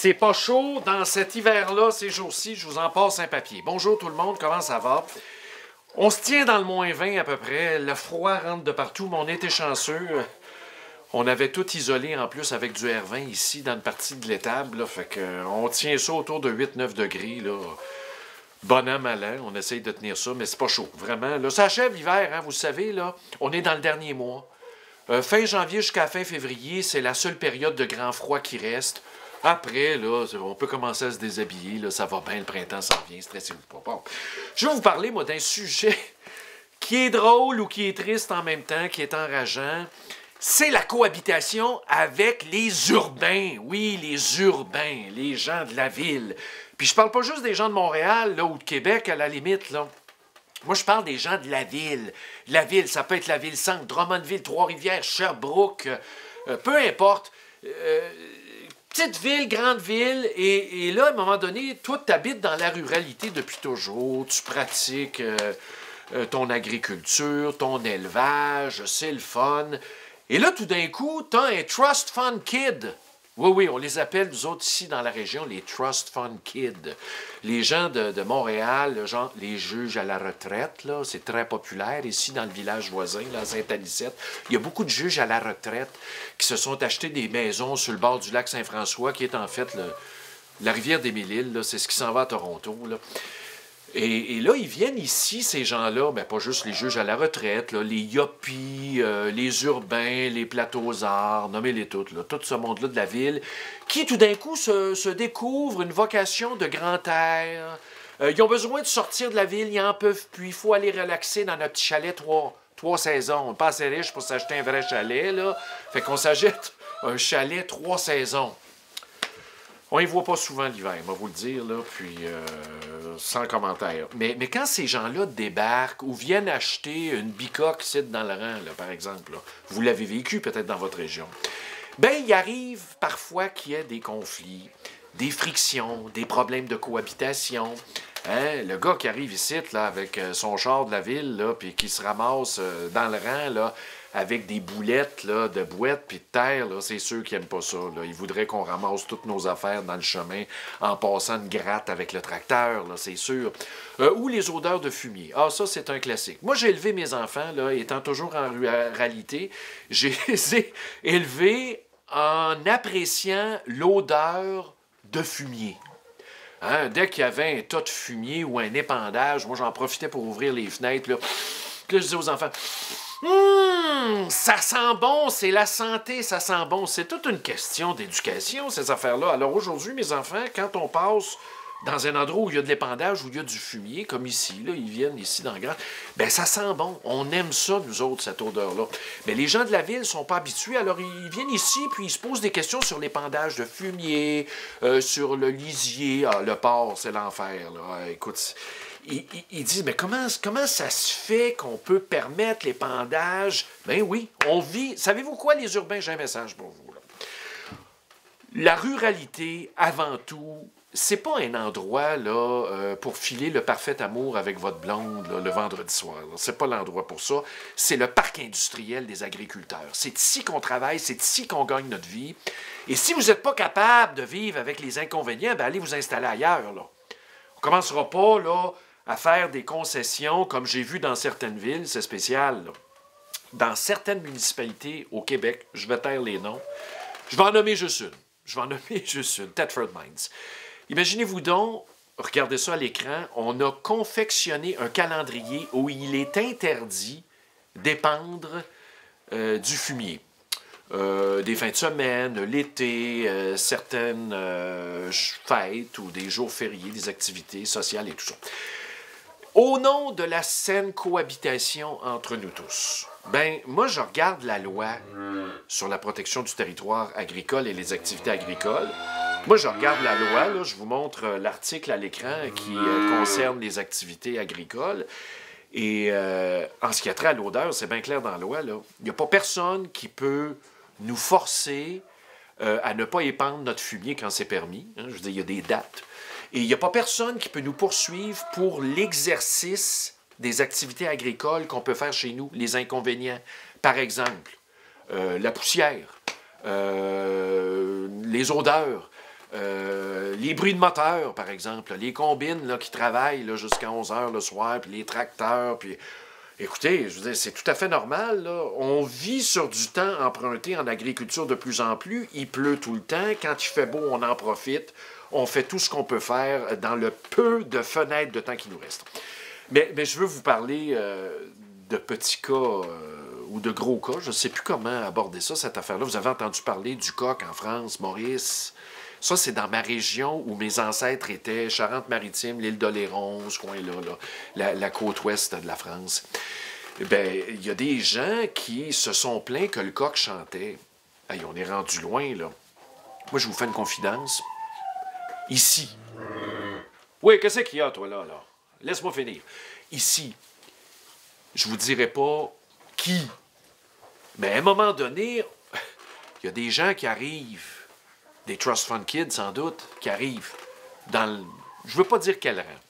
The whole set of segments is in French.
C'est pas chaud dans cet hiver-là, ces jours-ci, je vous en passe un papier. Bonjour tout le monde, comment ça va? On se tient dans le -20 à peu près, le froid rentre de partout, mais on était chanceux. On avait tout isolé en plus avec du R20 ici dans une partie de l'étable, là, fait que on tient ça autour de 8-9 degrés, là. Bon an, mal an, on essaye de tenir ça, mais c'est pas chaud, vraiment. Là, ça achève l'hiver, hein, vous savez, là, on est dans le dernier mois. Fin janvier jusqu'à fin février, c'est la seule période de grand froid qui reste. Après, là, on peut commencer à se déshabiller, là, ça va bien, le printemps s'en vient, stressez-vous pas. Bon. Je vais vous parler, moi, d'un sujet qui est drôle ou qui est triste en même temps, qui est enrageant. C'est la cohabitation avec les urbains. Oui, les urbains, les gens de la ville. Puis je parle pas juste des gens de Montréal, là, ou de Québec, à la limite, là. Moi, je parle des gens de la ville. La ville, ça peut être la ville-centre, Drummondville, Trois-Rivières, Sherbrooke, peu importe. Petite ville, grande ville, et là, à un moment donné, toi, tu habites dans la ruralité depuis toujours, tu pratiques ton agriculture, ton élevage, c'est le fun. Et là, tout d'un coup, tu as un Trust Fund Kid. Oui, oui, on les appelle, nous autres, ici, dans la région, les Trust Fund Kids. Les gens de Montréal, genre, les juges à la retraite, là, c'est très populaire ici, dans le village voisin, là, à Saint-Anicette. Il y a beaucoup de juges à la retraite qui se sont achetés des maisons sur le bord du lac Saint-François, qui est en fait la rivière des Mille-Îles, là, c'est ce qui s'en va à Toronto, là. Et là, ils viennent ici, ces gens-là, ben pas juste les juges à la retraite, là, les yuppies, les urbains, les plateaux-arts, nommez-les toutes, là, tout ce monde-là de la ville, qui tout d'un coup se découvrent une vocation de grand air. Ils ont besoin de sortir de la ville, ils en peuvent plus, il faut aller relaxer dans notre petit chalet trois saisons. On n'est pas assez riche pour s'acheter un vrai chalet, là. Fait qu'on s'achète un chalet 3 saisons. On ne les voit pas souvent l'hiver, on va vous le dire, là, puis sans commentaire. Mais quand ces gens-là débarquent ou viennent acheter une bicoque ici dans le rang, là, par exemple, là, vous l'avez vécu peut-être dans votre région, bien, il arrive parfois qu'il y ait des conflits, des frictions, des problèmes de cohabitation. Hein? Le gars qui arrive ici là, avec son char de la ville, là, puis qui se ramasse dans le rang, là, avec des boulettes là, de boîtes puis de terre, c'est sûr qu'ils n'aiment pas ça. Là. Ils voudraient qu'on ramasse toutes nos affaires dans le chemin en passant une gratte avec le tracteur, c'est sûr. Ou les odeurs de fumier. Ah, ça, c'est un classique. Moi, j'ai élevé mes enfants, là, étant toujours en ruralité. J'ai les ai élevés en appréciant l'odeur de fumier. Hein? Dès qu'il y avait un tas de fumier ou un épandage, moi, j'en profitais pour ouvrir les fenêtres. Là, je disais aux enfants... ça sent bon, c'est la santé, ça sent bon. C'est toute une question d'éducation, ces affaires-là. Alors aujourd'hui, mes enfants, quand on passe dans un endroit où il y a de l'épandage, où il y a du fumier, comme ici, là, ils viennent ici dans le grand, bien ça sent bon. On aime ça, nous autres, cette odeur-là. Mais les gens de la ville ne sont pas habitués, alors ils viennent ici, puis ils se posent des questions sur l'épandage de fumier, sur le lisier. Ah, le porc, c'est l'enfer, là. Ah, écoute... Ils disent, mais comment ça se fait qu'on peut permettre l'épandage? Ben oui, on vit... Savez-vous quoi, les urbains? J'ai un message pour vous. Là. La ruralité, avant tout, c'est pas un endroit là, pour filer le parfait amour avec votre blonde là, le vendredi soir. C'est pas l'endroit pour ça. C'est le parc industriel des agriculteurs. C'est ici qu'on travaille, c'est ici qu'on gagne notre vie. Et si vous n'êtes pas capable de vivre avec les inconvénients, ben allez vous installer ailleurs. Là. On ne commencera pas... là. À faire des concessions, comme j'ai vu dans certaines villes, c'est spécial. Là. Dans certaines municipalités au Québec, je vais taire les noms, je vais en nommer juste une. Thetford Mines. Imaginez-vous donc, regardez ça à l'écran, on a confectionné un calendrier où il est interdit d'épandre du fumier. Des fins de semaine, l'été, certaines fêtes ou des jours fériés, des activités sociales et tout ça. Au nom de la saine cohabitation entre nous tous, ben moi, je regarde la loi sur la protection du territoire agricole et les activités agricoles. Moi, je regarde la loi, là, je vous montre l'article à l'écran qui concerne les activités agricoles. Et en ce qui a trait à l'odeur, c'est bien clair dans la loi, là. Il n'y a pas personne qui peut nous forcer à ne pas épandre notre fumier quand c'est permis. Hein, je veux dire, il y a des dates. Et il n'y a pas personne qui peut nous poursuivre pour l'exercice des activités agricoles qu'on peut faire chez nous, les inconvénients. Par exemple, la poussière, les odeurs, les bruits de moteur, par exemple, là, les combines là, qui travaillent là, jusqu'à 11 h le soir, puis les tracteurs, puis... Écoutez, je veux dire, c'est tout à fait normal, là. On vit sur du temps emprunté en agriculture de plus en plus. Il pleut tout le temps. Quand il fait beau, on en profite. On fait tout ce qu'on peut faire dans le peu de fenêtres de temps qui nous reste. Mais je veux vous parler de petits cas ou de gros cas. Je ne sais plus comment aborder ça, cette affaire-là. Vous avez entendu parler du coq en France, Maurice. Ça, c'est dans ma région où mes ancêtres étaient, Charente-Maritime, l'île d'Oléron, ce coin-là, là, la côte ouest de la France. Bien, il y a des gens qui se sont plaints que le coq chantait. Hey, on est rendu loin, là. Moi, je vous fais une confidence. Ici. Oui, qu'est-ce qu'il y a, toi, là? Laisse-moi finir. Ici, je vous dirai pas qui. Mais à un moment donné, il y a des gens qui arrivent, des Trust Fund Kids, sans doute, qui arrivent dans le... Je veux pas dire quel rang.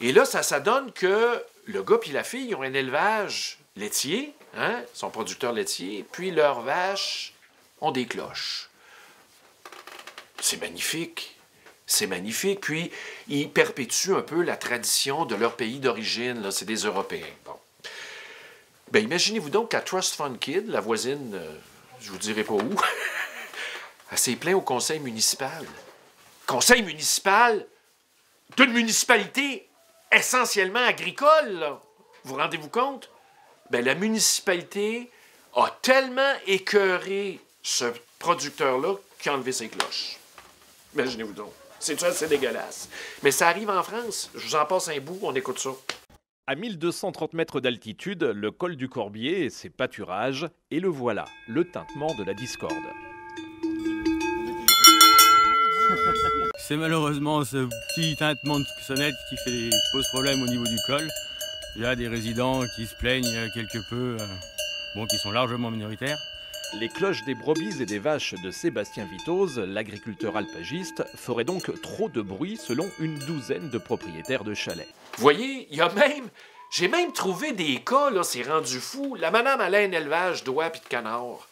Et là, ça donne que le gars puis la fille ont un élevage laitier, hein, sont producteurs laitiers, puis leurs vaches ont des cloches. C'est magnifique. C'est magnifique. Puis, ils perpétuent un peu la tradition de leur pays d'origine. Là, c'est des Européens. Bon. Bien, imaginez-vous donc qu'à Trust Fund Kid, la voisine, je vous dirai pas où, elle s'est plainte au conseil municipal. Conseil municipal d'une municipalité essentiellement agricole, là. Vous rendez-vous compte? Bien, la municipalité a tellement écœuré ce producteur-là qu'il a enlevé ses cloches. Imaginez-vous donc. C'est assez dégueulasse. Mais ça arrive en France. Je vous en passe un bout, on écoute ça. À 1230 mètres d'altitude, le col du Corbier et ses pâturages, et le voilà, le tintement de la discorde. C'est malheureusement ce petit tintement de sonnette qui pose problème au niveau du col. Il y a des résidents qui se plaignent quelque peu, qui sont largement minoritaires. Les cloches des brebis et des vaches de Sébastien Vitoz, l'agriculteur alpagiste, feraient donc trop de bruit selon une douzaine de propriétaires de chalets. Vous voyez, j'ai même trouvé des cas, là, c'est rendu fou. La madame allait à un élevage d'oies et de canards.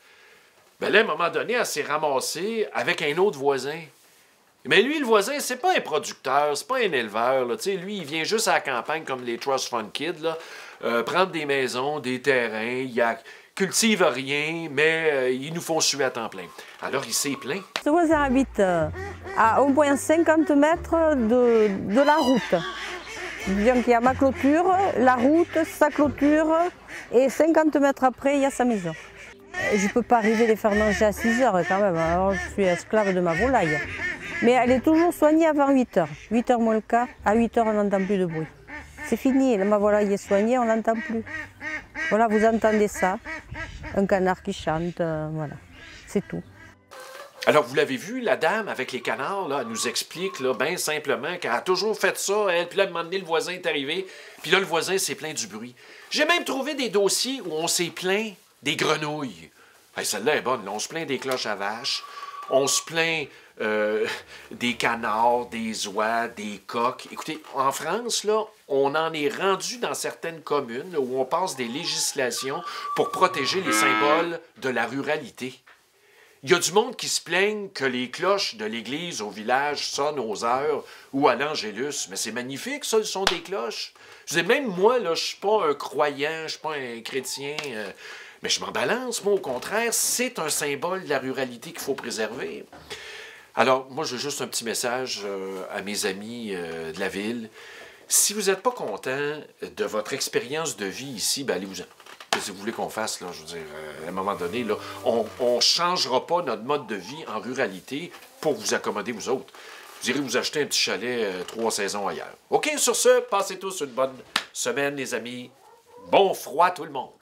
Ben là, à un moment donné, elle s'est ramassée avec un autre voisin. Mais lui, le voisin, c'est pas un producteur, c'est pas un éleveur. Là. Lui, il vient juste à la campagne comme les Trust Fund Kids, là, prendre des maisons, des terrains, il cultive rien, mais ils nous font suer à temps plein. Alors, il s'est plaint. Ce voisin habite à au moins 50 mètres de la route. Donc, il y a ma clôture, la route, sa clôture, et 50 mètres après, il y a sa maison. Je ne peux pas arriver les faire manger à 6 heures quand même, alors je suis esclave de ma volaille. Mais elle est toujours soignée avant 8 heures. 8 heures moins le quart, à 8 heures on n'entend plus de bruit. C'est fini, ma volaille est soignée, on n'entend plus. Voilà, vous entendez ça, un canard qui chante, voilà, c'est tout. Alors, vous l'avez vu, la dame avec les canards, là, elle nous explique là, bien simplement qu'elle a toujours fait ça, elle. Puis là, à un moment donné, le voisin est arrivé, puis là, le voisin s'est plaint du bruit. J'ai même trouvé des dossiers où on s'est plaint des grenouilles. Hey, celle-là est bonne, là. On se plaint des cloches à vaches, on se plaint des canards, des oies, des coqs. Écoutez, en France, là, on en est rendu dans certaines communes là, où on passe des législations pour protéger les symboles de la ruralité. Il y a du monde qui se plaigne que les cloches de l'église au village sonnent aux heures ou à l'Angélus. Mais c'est magnifique, ça, le son des cloches. Je dis, même moi, là, je suis pas un croyant, je suis pas un chrétien, mais je m'en balance. Moi, au contraire, c'est un symbole de la ruralité qu'il faut préserver. Alors, moi, j'ai juste un petit message à mes amis de la ville. Si vous n'êtes pas content de votre expérience de vie ici, ben allez-vous-en. Qu'est-ce que vous voulez qu'on fasse, là? Je veux dire, à un moment donné, là, on ne changera pas notre mode de vie en ruralité pour vous accommoder, vous autres. Vous irez vous acheter un petit chalet 3 saisons ailleurs. OK, sur ce, passez tous une bonne semaine, les amis. Bon froid, tout le monde.